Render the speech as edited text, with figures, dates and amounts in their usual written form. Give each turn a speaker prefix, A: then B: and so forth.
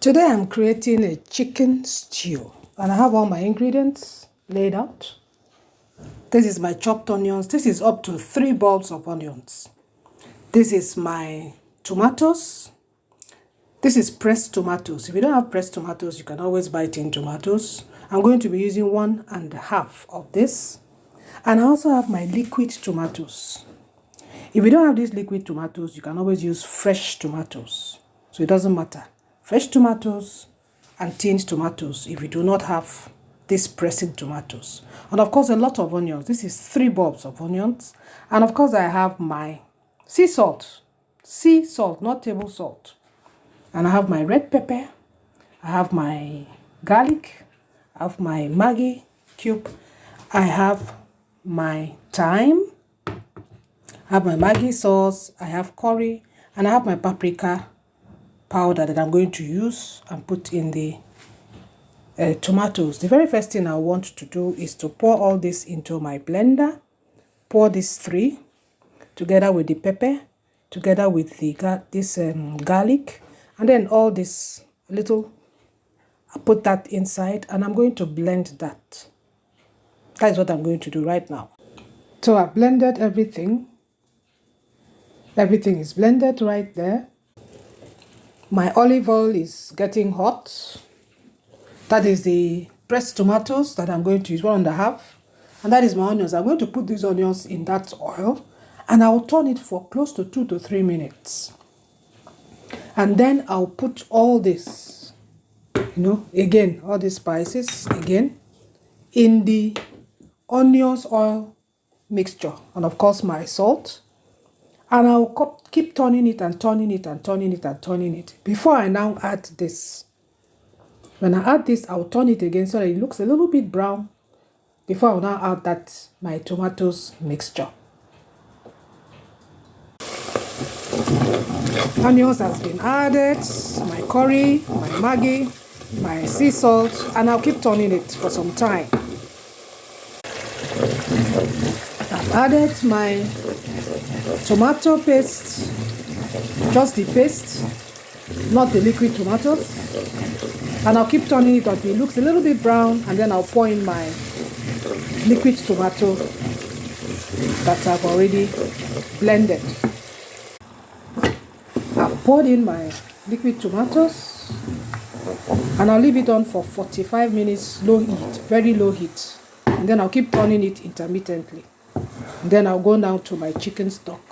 A: Today I'm creating a chicken stew and I have all my ingredients laid out. This is my chopped onions. This is up to 3 bulbs of onions. This is my tomatoes. This is pressed tomatoes. If you don't have pressed tomatoes, you can always buy tin tomatoes. I'm going to be using 1.5 of this. And I also have my liquid tomatoes. If you don't have these liquid tomatoes, you can always use fresh tomatoes. So it doesn't matter. Fresh tomatoes and tinned tomatoes if you do not have these pressing tomatoes. And of course, a lot of onions. This is 3 bulbs of onions. And of course, I have my sea salt. Sea salt, not table salt. And I have my red pepper. I have my garlic. I have my Maggi cube. I have my thyme. I have my Maggi sauce. I have curry. And I have my paprika powder that I'm going to use and put in the tomatoes. The very first thing I want to do is to pour all this into my blender. Pour these 3 together with the pepper, together with the garlic, and then all this little, I put that inside and I'm going to blend that. That is what I'm going to do right now. So I've blended everything. Everything is blended right there. My olive oil is getting hot. That is the pressed tomatoes that I'm going to use, 1.5. And that is my onions. I'm going to put these onions in that oil and I'll turn it for close to 2 to 3 minutes. And then I'll put all this, again, all these spices again in the onions oil mixture. And of course my salt. And I'll keep turning it and turning it and turning it and turning it before I now add this. When I add this, I'll turn it again so that it looks a little bit brown before I'll now add my tomatoes mixture. Onions has been added, my curry, my Maggi, my sea salt, and I'll keep turning it for some time. I've added my tomato paste, just the paste, not the liquid tomatoes, and I'll keep turning it until it looks a little bit brown, and then I'll pour in my liquid tomato that I've already blended. I've poured in my liquid tomatoes and I'll leave it on for 45 minutes, low heat, very low heat, and then I'll keep turning it intermittently. Then I'll go now to my chicken stock.